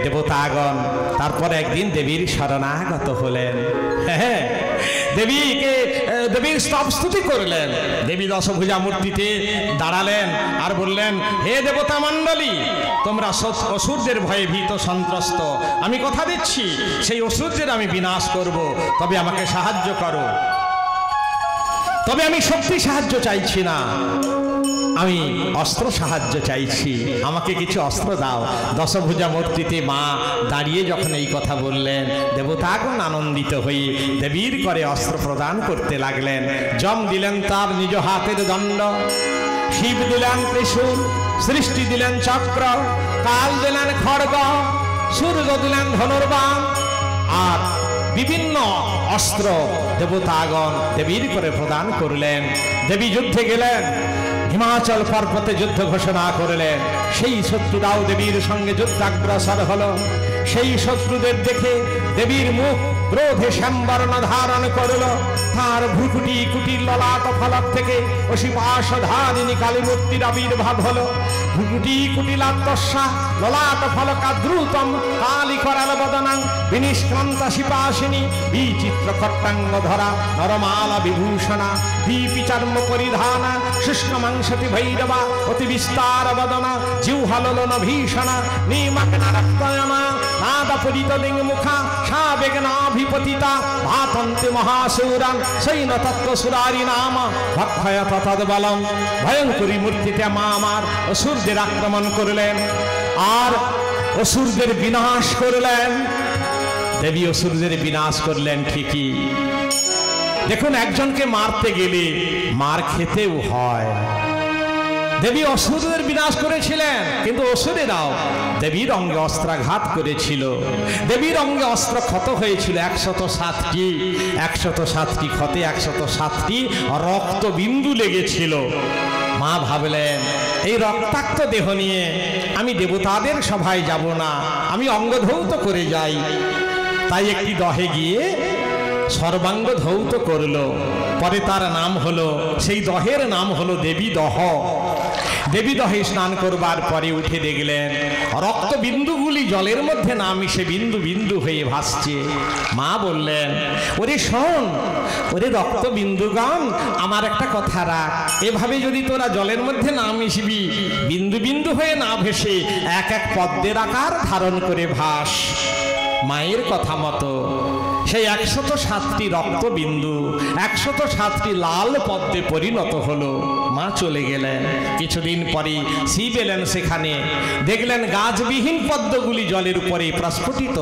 দেবতাগণ তারপর একদিন দেবীর শরণাগত হলেন। হ্যাঁ, দেবীর স্তব স্তুতি করলেন। দেবী দশভুজা মূর্তিতে দাঁড়ালেন আর বললেন, হে দেবতা মণ্ডলী, তোমরা অসুরদের ভয়ে ভীত সন্ত্রস্ত। আমি কথা দিচ্ছি সেই অসুরদের আমি বিনাশ করব, তবে আমাকে সাহায্য করো। তবে আমি শক্তি সাহায্য চাইছি না, আমি অস্ত্র সাহায্য চাইছি, আমাকে কিছু অস্ত্র দাও। দশভুজা মূর্তিতে মা দাঁড়িয়ে যখন এই কথা বললেন, দেবতাগণ আনন্দিত হয়ে দেবীর করে অস্ত্র প্রদান করতে লাগলেন। যম দিলেন তার নিজ হাতের দণ্ড, শিব দিলেন ত্রিশূল, সৃষ্টি দিলেন চক্র, কাল দিলেন খড়গ, সূর্য দিলেন ধনুর্বাণ, আর বিভিন্ন অস্ত্র দেবতাগণ দেবীর করে প্রদান করলেন। দেবী যুদ্ধে গেলেন, হিমাচল পর্বতে যুদ্ধ ঘোষণা করলেন। সেই শত্রুরাও দেবীর সঙ্গে যুদ্ধাগ্রসর হলো। সেই শত্রুদের দেখে দেবীর মুখ ক্রোধে শ্যামবর্ণ ধারণ করল। তার ভ্রুকুটি কুটির ললাট ফলক থেকে অসীপাশধারিণী কালী মূর্তির আবির্ভাব হলো। ভ্রুকুটি কুটিলাত্মস্যা ললাট ফলকা দ্রুতম কালী করাল বদনাং বিনিষ্ক্রান্তা শিপাসিনী বিচিত্র খট্টাঙ্গ ধরা নরমালা বিভূষণা দীপি চর্ম পরিধানা শুষ্ক মাংসতি ভৈরবা অতি বিস্তার বদনা জিহ্বালন ভীষণা নিমগ্না রক্তয়না নাদপরিত লিঙ্গ মুখা সাবেগনাভিপতিতা ভাতন্তে মহাসুরান সৈন্য তত্ত্ব সুরারি নাম ভক্ষয়ত তদ্বলম। ভয়ঙ্করী মূর্তিতে মা আমার অসুরদের আক্রমণ করলেন আর অসুরদের বিনাশ করলেন। দেবী অসুরদের বিনাশ করলেন ঠিকই। দেখুন, একজনকে মারতে গেলে মার খেতেও হয়। দেবী অসুরদের বিনাশ করেছিলেন, কিন্তু অসুরেরাও দেবীর অঙ্গে অস্ত্রাঘাত করেছিল। দেবীর অঙ্গে অস্ত্র ক্ষত হয়েছিল 107টি। 107টি ক্ষতে 107টি রক্ত বিন্দু লেগেছিল। মা ভাবলেন, এই রক্তাক্ত দেহ নিয়ে আমি দেবতাদের সভায় যাব না, আমি অঙ্গধৌত করে যাই। তাই একটি দহে গিয়ে সর্বাঙ্গ ধৌত করল। পরে তার নাম হলো, সেই দহের নাম হলো দেবী দহ। দেবী দহে স্নান করবার পরে উঠে দেখলেন রক্ত বিন্দুগুলি জলের মধ্যে না মিশে বিন্দু বিন্দু হয়ে ভাসছে। মা বললেন, ওরে শোন, ওরে রক্ত বিন্দুগণ, আমার একটা কথা রাখ। এভাবে যদি তোরা জলের মধ্যে না মিশবি, বিন্দু বিন্দু হয়ে না ভেসে এক এক পদ্মের আকার ধারণ করে ভাস। মায়ের কথা মতো সেই 107টি রক্তবিন্দু 107টি লাল পদ্মে পরিণত হলো। মা চলে গেলেন। কিছুদিন পরে শিব এলেন সেখানে, দেখলেন গাছবিহীন পদ্মগুলি জলের উপরে প্রস্ফুটিত,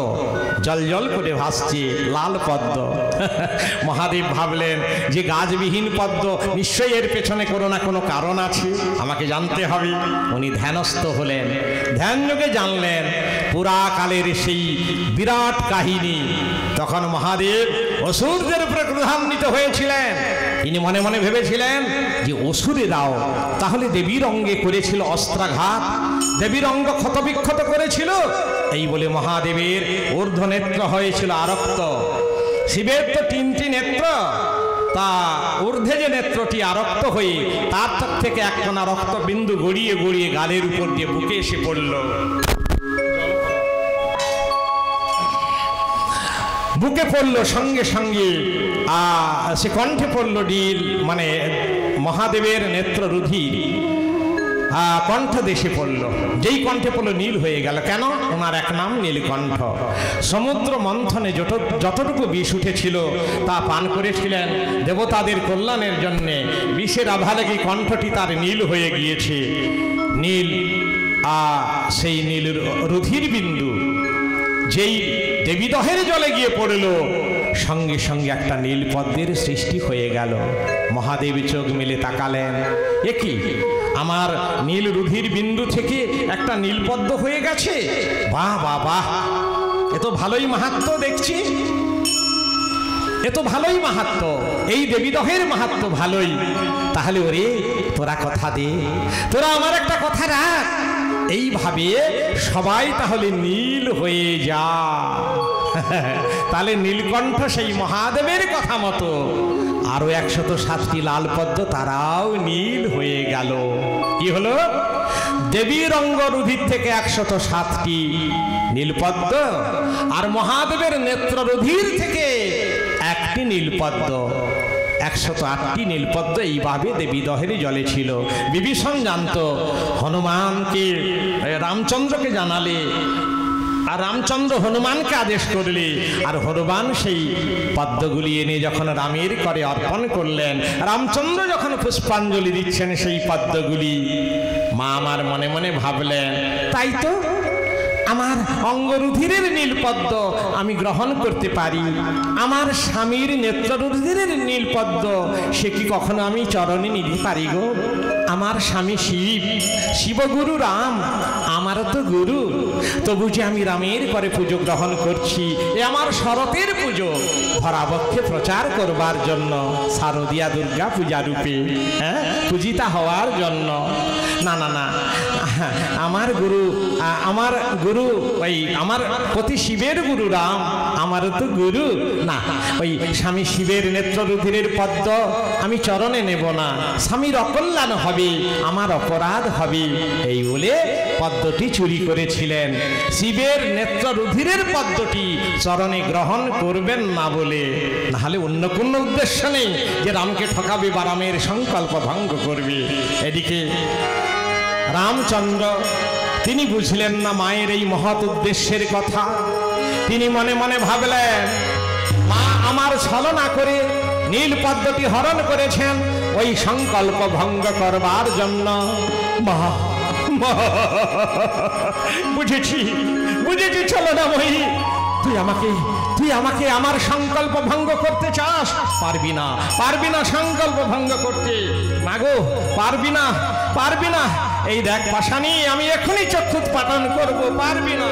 জল জল করে ভাসছে লাল পদ্ম। মহাদেব ভাবলেন যে গাছবিহীন পদ্ম, নিশ্চয়ই এর পেছনে কোনো না কোনো কারণ আছে, আমাকে জানতে হবে। উনি ধ্যানস্থ হলেন, ধ্যান যোগে জানলেন পুরাকালের সেই বিরাট কাহিনী। তখন মহাদেব অসুরদের উপরে ক্রোধান্বিত হয়েছিলেন। তিনি মনে মনে ভেবেছিলেন যে অসুরেরাও তাহলে দেবীর অঙ্গে করেছিল অস্ত্রাঘাত, দেবীর অঙ্গ ক্ষতবিক্ষত করেছিল। এই বলে মহাদেবের ঊর্ধ্ব নেত্র হয়েছিল আরক্ত। শিবের তো 3টি নেত্র, তা ঊর্ধ্বে যে নেত্রটি আরক্ত হয়ে তার থেকে একখানা রক্ত বিন্দু গড়িয়ে গড়িয়ে গালের উপর দিয়ে বুকে এসে পড়ল। বুকে পড়ল, সঙ্গে সঙ্গে সে কণ্ঠে পড়ল নীল, মানে মহাদেবের নেত্র রুধির কণ্ঠ দেশে পড়ল। যেই কণ্ঠে পড়ল নীল হয়ে গেল। কেন? ওনার এক নাম নীলকণ্ঠ। সমুদ্র মন্থনে যতটুকু বিষ উঠেছিল তা পান করেছিলেন দেবতাদের কল্যাণের জন্যে। বিষের আভালেগি কণ্ঠটি তার নীল হয়ে গিয়েছে। নীল, সেই নীল রুধির বিন্দু যেই দেবীদহের জলে গিয়ে পড়ল, সঙ্গে সঙ্গে একটা নীল পদ্মের সৃষ্টি হয়ে গেল। মহাদেব চোখ মেলে তাকালেন, এ কি, আমার নীল রুধির বিন্দু থেকে একটা নীল পদ্ম হয়ে গেছে। বাহ বাহ বাহ, এ তো ভালোই মাহাত্ম্য দেখছি, এ তো ভালোই মাহাত্ম্য, এই দেবীদহের মাহাত্ম্য ভালোই। তাহলে ওরে তোরা কথা দে, তোরা আমার একটা কথা রাখ, এইভাবে সবাই তাহলে নীল হয়ে যা। তাহলে নীলকণ্ঠ সেই মহাদেবের কথা মতো আরো 107টি লাল পদ্ম তারাও নীল হয়ে গেল। কি হলো? দেবীর অঙ্গরুধির থেকে 107টি নীলপদ্ম, আর মহাদেবের নেত্ররুধির থেকে একটি নীলপদ্ম, 108টি নীলপদ্ম এইভাবে দেবী দহের জলে ছিল। বিভীষণ জানত, হনুমানকে রামচন্দ্রকে জানালে, আর রামচন্দ্র হনুমানকে আদেশ করলে, আর হনুমান সেই পদ্মগুলি এনে যখন রামের করে অর্পণ করলেন, রামচন্দ্র যখন পুষ্পাঞ্জলি দিচ্ছেন সেই পদ্মগুলি, মা আমার মনে মনে ভাবলেন, তাই তো আমার অঙ্গরুধিরের নীলপদ্ম আমি গ্রহণ করতে পারি, আমার স্বামীর নেত্ররুধিরের নীলপদ্ম সে কি কখনো আমি চরণে নিতে পারি গো? আমার স্বামী শিব, শিবগুরু রাম আমারও তো গুরু, তবু যে আমি রামের করে পুজো গ্রহণ করছি, এ আমার শরতের পুজো ভরাবক্ষে প্রচার করবার জন্য, শারদীয়া দুর্গা পূজা রূপে পূজিতা হওয়ার জন্য। না না না, আমার গুরু ওই আমার প্রতি শিবের গুরু রাম আমারও তো গুরু, না ওই স্বামী শিবের নেত্ররুধিরের পদ্ম আমি চরণে নেব না, স্বামীর অকল্যাণ হবে, আমার অপরাধ হবে, এই বলে পদ্মটি চুরি করেছিলেন। শিবের নেত্ররুধিরের পদ্মটি চরণে গ্রহণ করবেন না বলে, নাহলে অন্য কোনো উদ্দেশ্য নেই যে রামকে ঠকাবে বা রামের সংকল্প ভঙ্গ করবে। এদিকে রামচন্দ্র তিনি বুঝলেন না মায়ের এই মহৎ উদ্দেশ্যের কথা। তিনি মনে মনে ভাবলেন, মা আমার ছলনা করে নীল পদ্মটি হরণ করেছেন ওই সংকল্প ভঙ্গ করবার জন্য। মা বুঝেছি বুঝেছি ছলনাময়ী, তুই আমাকে আমার সংকল্প ভঙ্গ করতে চাস, পারবি না সংকল্প ভঙ্গ করতে, মাগো পারবি না। এই দেখ পাশানি, আমি এখনই চক্ষুৎপাটন করব, পারবি না।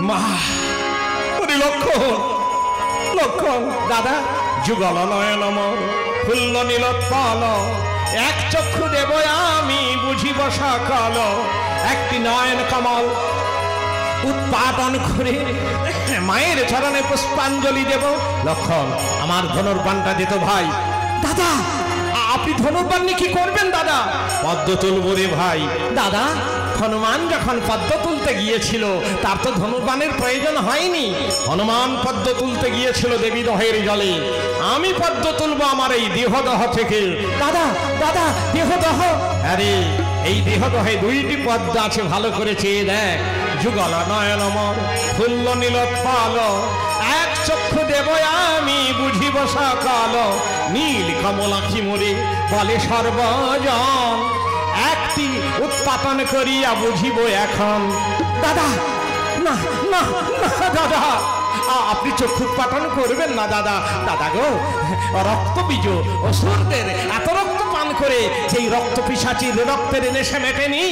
মা লক্ষণ দাদা, যুগল নয়ন মোর ফুল্ল নীলোৎপল, এক চক্ষু দেব আমি বুঝিব সকল, একটি নয়ন কমল উৎপাদন করে মায়ের চরণে পুষ্পাঞ্জলি দেব। লক্ষণ আমার ধনুর্বাণটা দিত ভাই। দাদা আপনি ধনুর্বাণ নিয়ে কি করবেন দাদা? পদ্ম তুলব রে ভাই। দাদা হনুমান যখন পদ্ম তুলতে গিয়েছিল তার তো ধনুর্বাণের প্রয়োজন হয়নি, হনুমান পদ্ম তুলতে গিয়েছিল দেবী দহের জলে, আমি পদ্ম তুলব আমার এই দেহদহ থেকে। দাদা দেহদহ? আরে এই দেহদহে 2টি পদ্ম আছে, ভালো করে চেয়ে দেখ। যুগল নয়ন মোর ফুল্ল নীলোৎপল, এক চক্ষু দেব আমি বুঝিব সকল, নীল কমলাক্ষী মোরে বলে সর্বজন, একটি উৎপাদন করিয়া বুঝিব এখন। দাদা না না দাদা, আপনি চক্ষু উৎপাদন করবেন না দাদা। দাদা গো, রক্ত বীজ অসুরদের এত রক্ত পান করে সেই রক্ত পিশাচির রক্তের নেশে মেটেনি,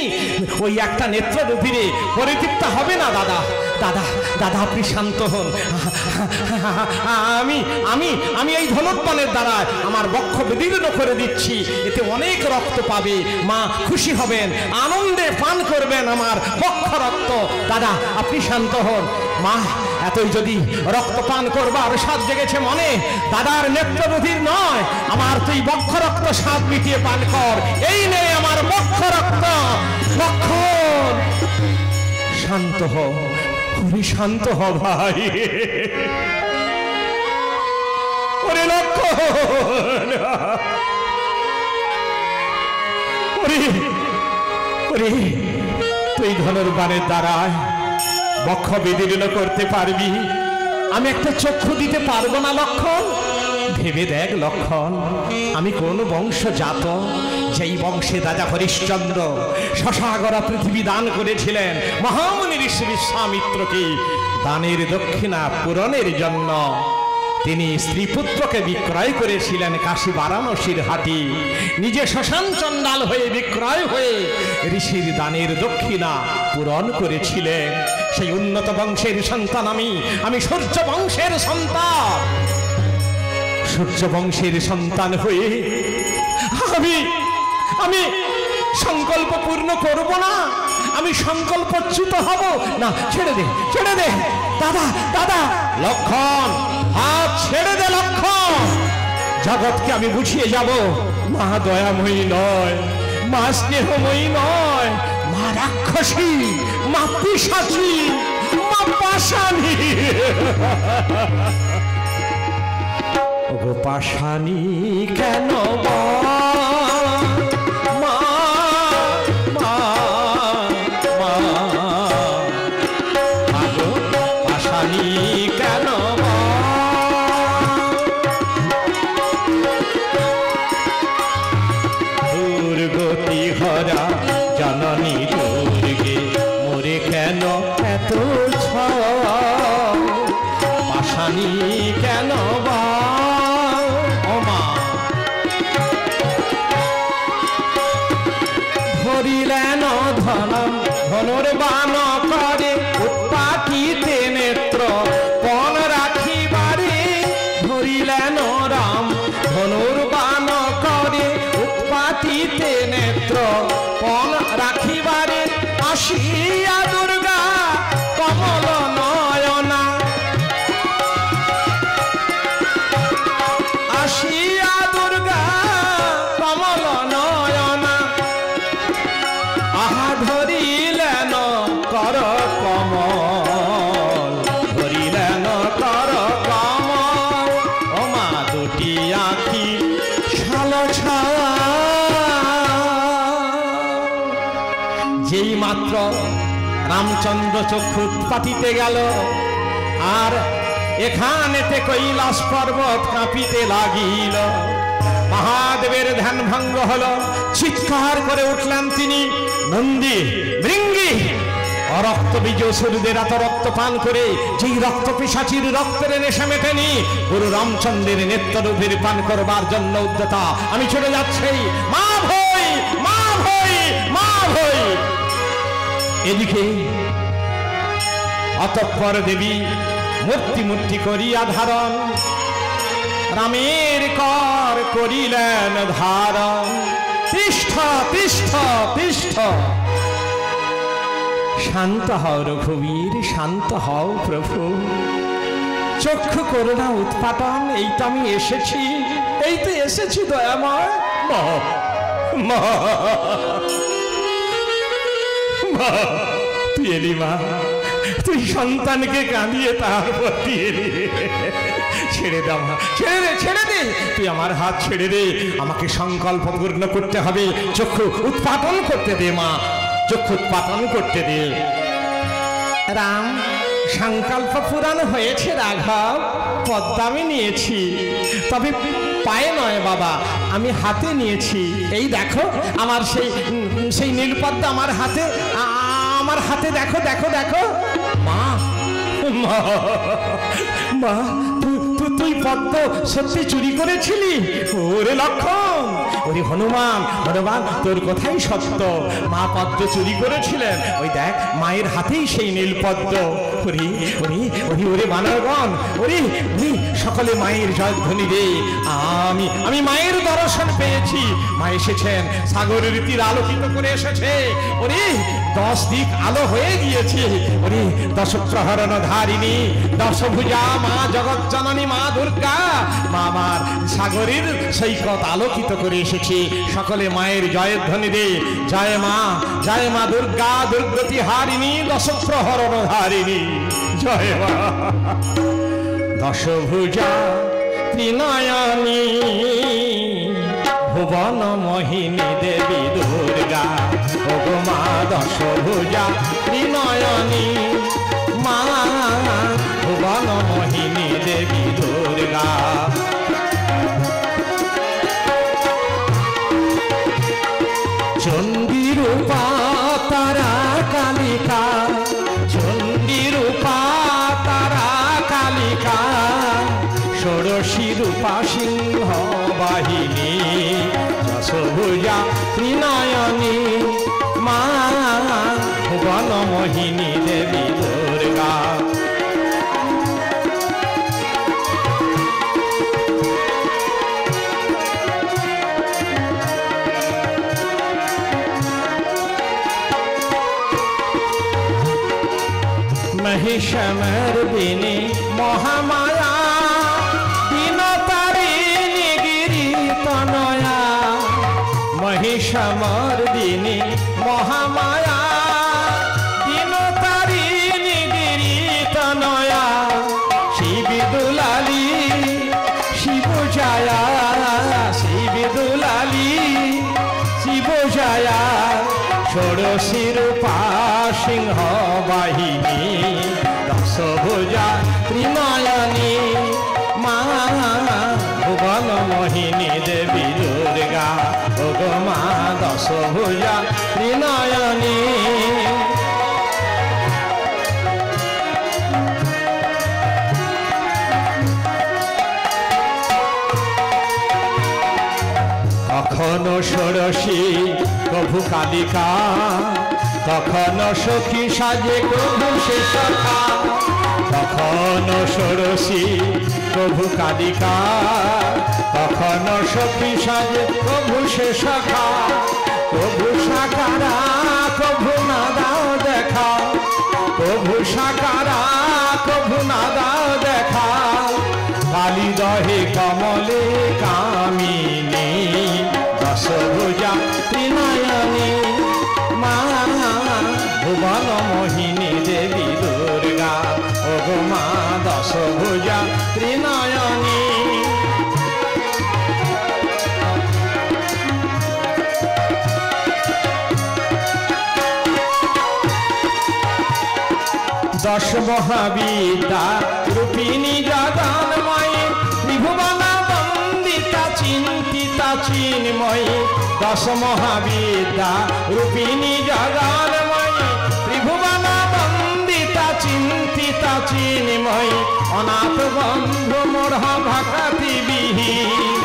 ওই একটা নেত্ররুধিরে পরিতৃপ্ত হবে না দাদা। দাদা আপনি শান্ত হন, আমি এই ধনুর্বাণের দ্বারা আমার বক্ষ বিদীর্ণ করে দিচ্ছি, এতে অনেক রক্ত পাবে, মা খুশি হবেন, আনন্দে পান করবেন আমার বক্ষ রক্ত। দাদা আপনি শান্ত হন। মা এতই যদি রক্ত পান করবার স্বাদ জেগেছে মনে, দাদার নেত্ররুধির নয়, আমার তুই বক্ষ রক্ত স্বাদ মিটিয়ে পান কর, এই নে আমার বক্ষ রক্ত। লক্ষণ শান্ত হ, খুবই শান্ত হ ভাই। ওরে লক্ষণ, তুই ধনুর্বাণের দ্বারায় বক্ষ বিদীর্ণ করতে পারবি, আমি একটা চক্ষু দিতে পারবো না লক্ষণ। ভেবে দেখ লক্ষণ, আমি কোন বংশজাত, যেই বংশে রাজা হরিশ্চন্দ্র শশাগরা পৃথিবী দান করেছিলেন মহামুনি ঋষি বিশ্বামিত্রকে দানের দক্ষিণা পূরণের জন্য। তিনি স্ত্রীপুত্রকে বিক্রয় করেছিলেন কাশী বারাণসীর হাটে, নিজে শ্মশান চণ্ডাল হয়ে বিক্রয় হয়ে ঋষির দানের দক্ষিণা পূরণ করেছিলেন। সেই উন্নত বংশের সন্তান আমি সূর্য বংশের সন্তান। সূর্য বংশের সন্তান হয়ে আমি সংকল্প পূর্ণ করব না, আমি সংকল্পচ্যুত হব না। ছেড়ে দে দাদা। লক্ষণ হাত ছেড়ে দে লক্ষণ। জগৎকে আমি বুঝিয়ে যাব মা দয়াময়ী নয়, মা স্নেহময়ী নয়, মা রাক্ষসী, মা পিশাচী, মা পাষাণী। ওগো পাষাণী কেন মা মা মা আগো পাষাণী কেন মা? দুর্গতি হরা জননী দুর্গে মোরে কেন এত পাষাণী কেন বা? ধরিলেন ধনম ধনুর্বাণ করে উৎপাটিতে নেত্র পণ রাখিবারে। ধরিলেন রাম ধনুর্বাণ করে উৎপাটিতে নেত্র পণ রাখিবারে। আসিয়া দুর্গা কমল নয়না, আসিয়া দুর্গা কমল নয়না। আহা ধরিলেন কর কমল, ধরিলেন কর কমল। ও মা দুটি আঁখি ছলছা। যেই মাত্র রামচন্দ্র চক্ষু উৎপাটিতে গেল আর এখানেতে কৈলাস পর্বত কাঁপিতে লাগিল। মহাদেবের ধ্যান ভঙ্গ হল, চিৎকার করে উঠলেন তিনি, নন্দী ভৃঙ্গি অরক্ত বীজ অসুরদের এত রক্ত পান করে যেই রক্ত পিশাচীর রক্তের নেশা মেটেনি, গুরু রামচন্দ্রের নেত্ররূপের পান করবার জন্য উদ্যতা আমি চলে যাচ্ছি। মা ভই, মা ভই, মা ভই। এদিকে অতঃপর দেবী মূর্তি মূর্তি করিয়া ধারণ, রামের কর করিলেন ধারণ। তিষ্ঠ তিষ্ঠ তিষ্ঠ। শান্ত হও রঘুবীর, শান্ত হও প্রভু, চক্ষু করুণা উৎপাটন। এই তো আমি এসেছি, এই তো এসেছি দয়াময়। মা মা মা তুই এলি মা, তুই সন্তানকে কাঁদিয়ে তারপর দিয়ে এলি। ছেড়ে দাও মা, ছেড়ে দে, ছেড়ে দে, তুই আমার হাত ছেড়ে দে। আমাকে সংকল্প পূর্ণ করতে হবে, চক্ষু উৎপাটন করতে দে মা, চক্ষু উৎপাটন করতে দে। রাম সংকল্প পূরণ হয়েছে রাঘব, পদ্মা আমি নিয়েছি, তবে পায়ে নয় বাবা, আমি হাতে নিয়েছি। এই দেখো আমার সেই নীলপদ্মা আমার হাতে, আমার হাতে দেখো দেখো দেখো। মা মা মা তুই পদ্ম সত্যি চুরি করেছিলি? ওরে লক্ষণ, ওরে হনুমান, হনুমান তোর কথাই সত্য, মা পদ্ম চুরি করেছিলেন। ওই দেখ মায়ের হাতেই সেই নীলপদ্ম। ওরে ওরে ওরে ওরে বানরগণ, ওরে ওরে সকলে মায়ের জয়ধ্বনি রে। আমি মায়ের দর্শন পেয়েছি, মা এসেছেন, সাগরের তীর আলোকিত করে এসেছে। ওরে 10 দিক আলো হয়ে গিয়েছে। ওরে দশপ্রহরণ ধারিণী দশভুজা মা জগৎ জননী মা দুর্গা, মা আমার সাগরের সৈকত আলোকিত করে এসেছে। সকলে মায়ের জয়ের ধ্বনি দে। জয় মা দুর্গা, দুর্গতি হারিণী, দশপ্রহরণ ধারিণী, জয় মা। দশভুজা ত্রিনয়নী ভুবন মোহিনী দেবী দুর্গা, ওগো মা দশভুজা ত্রিনয়নী, মা ভুবন মোহিনী দেবী দুর্গা। চণ্ডী রূপা তারা কালিকা, চণ্ডী রূপা তারা কালিকা, ষোড়শী রূপা সিংহ বাহিনী, দশভুজা ত্রিনয়নী, মা ভুবন মোহিনী দেবী দুর্গা। মহিষমর্দিনী মহামায়া, দিন তারিণী মহিষামর্দিনী মহামায়া দিন তারিণী গিরিতনয়া শিবিদুলালী শিবজায়া শিবিদুলালী শিবজায়া ষোড়শী রূপা সিংহ বাহিনী দশভুজা ত্রিনয়নী মা ভুবন মোহিনী দেবী দুর্গা ওগো মা দশভুজা ত্রিনয়নী কখনো ষোড়শী কভু কালিকা কখনো সখী সাজে কভু সে সখা কখনো ষোড়শী কভু কালিকা কখনো সখী সাজে কভু সে সখা কভু সাকারা কভু না দাও দেখা কভু সাকারা কভু না দাও দেখা কালী দহে কমলে কামিনী দশভুজা ত্রিনয়নী মা ভুবন মোহিনী দেবী দুর্গা ওগো মা দশভুজা ত্রিনয়নী দশ মহাবিদ্যা রূপিণী জগন্ময়ী ত্রিভুবন বন্দিতা চিন্তিতা চিন্ময়ী দশ মহাবিদ্যা রূপিণী জগন্ময়ী ত্রিভুবন বন্দিতা চিন্তিতা চিন্ময়ী অনাথ বন্ধু মূঢ় ভাকাতি বিহীন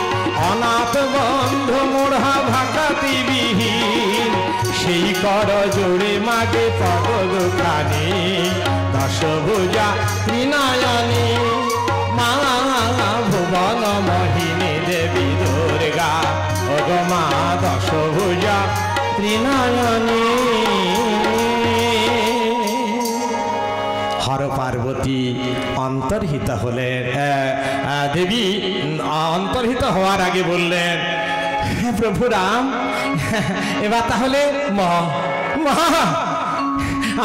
অনাথ বন্ধু মূঢ় ভাকাতি বিহীন সেই কর জোড়ে মাগে পদ দোকানে দশভুজা ত্রিনয়নী মা ভুবন মোহিনী দেবী দুর্গা ওগো মা দশভুজা ত্রিনয়নী হর পার্বতী অন্তর্হিত হলেন দেবী অন্তর্হিত হওয়ার আগে বললেন প্রভু রাম এবার তাহলে মা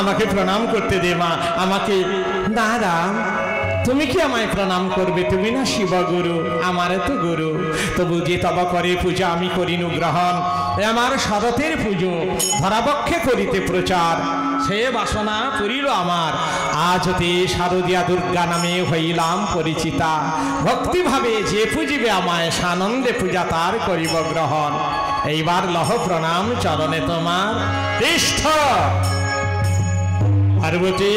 আমাকে প্রণাম করতে দে মা আমাকে না রাম তুমি কি আমায় প্রণাম করবে তুমি না শিবগুরু আমারে তো গুরু তবু যে তব করে পূজা আমি করিনু গ্রহণ আমার শরতের পুজো ধরাবক্ষে করিতে প্রচার সে বাসনা পুরিল আমার আজ হতে শারদিয়া দুর্গা নামে হইলাম পরিচিতা ভক্তিভাবে যে পুজিবে আমায় সানন্দে পূজা তার করিব গ্রহণ এইবার লহ প্রণাম চরণে তোমার তিষ্ঠ পার্বতী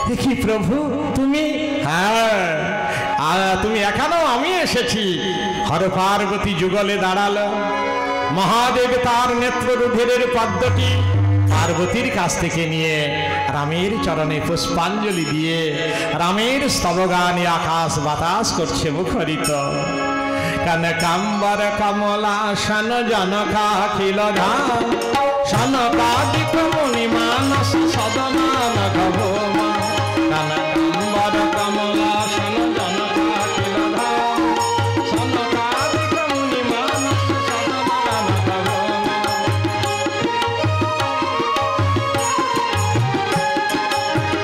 দেখি প্রভু তুমি হ্যাঁ তুমি এখানেও আমি এসেছি হর পার্বতী যুগলে দাঁড়ালো মহাদেব তার নেত্র রুধিরের পদ্মটি পার্বতীর কাছ থেকে নিয়ে রামের চরণে পুষ্পাঞ্জলি দিয়ে রামের স্তবগানে আকাশ বাতাস করছে মুখরিত কনকাম্বর কমলাসন জনকাখিল ধাম সনকাদিক মুনি মানস সদমান গভমা কনকাম্বর কমলাসন জনকাখিল ধাম সনকাদিক মুনি মানস সদমান গভমা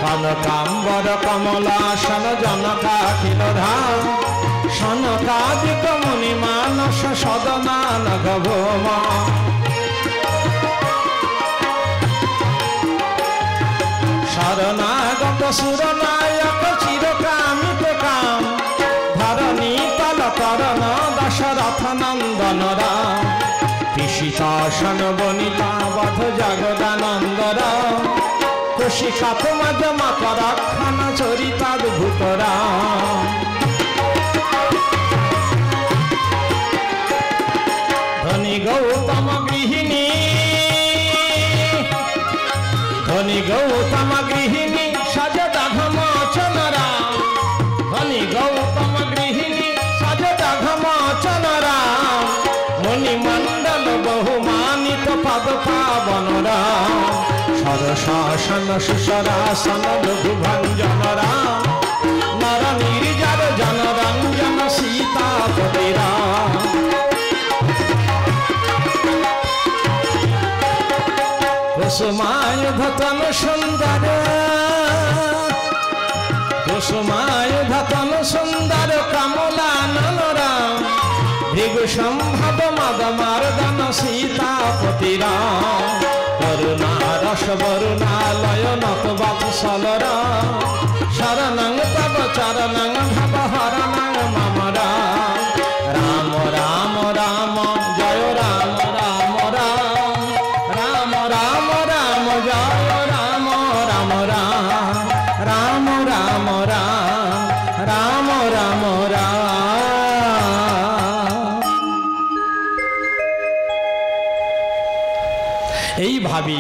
কনকাম্বর কমলাসন জনকাখিল ধাম সনকাদিক মুনি মানস সদমান গভমা শরণাগত সুরনায়ক চিরকামিত কাম ধরণী তল করণ দশরথ নন্দন রাম পিশিতাসন বনিতা বধ জগদানন্দ রাম কুশিকাত মজ মকরক্ষণ চরিতাদ্ভুত রাম ধনী গৌতম গৃহিণী ধনী গৌতম গৃহিণী সজদা ঘমোচন রাম ধনী গৌতম গৃহিণী সজদা ঘমোচন রাম মুনি মণ্ডল বহুমানিত পদ পাবন রাম সরসাসন সুসরাসন লঘুভঞ্জন রাম নর নির্জর জনরঞ্জন সীতাপতি রাম কুসুমায়ুধতন সুন্দর, কুসুমায়ুধতন সুন্দর কমলা ননরাম, ভৃগু সম্ভব মদমার্দন সীতাপতি রাম, করুণা রস বরুণালয় নত বৎসল রাম, শরণং তব চরণং ভব হরণং মম রাম, রাম রাম রাম জয় রাম রাম রাম, রাম রাম রাম জয় রাম রাম রাম, রাম রাম রাম রাম রাম। এইভাবে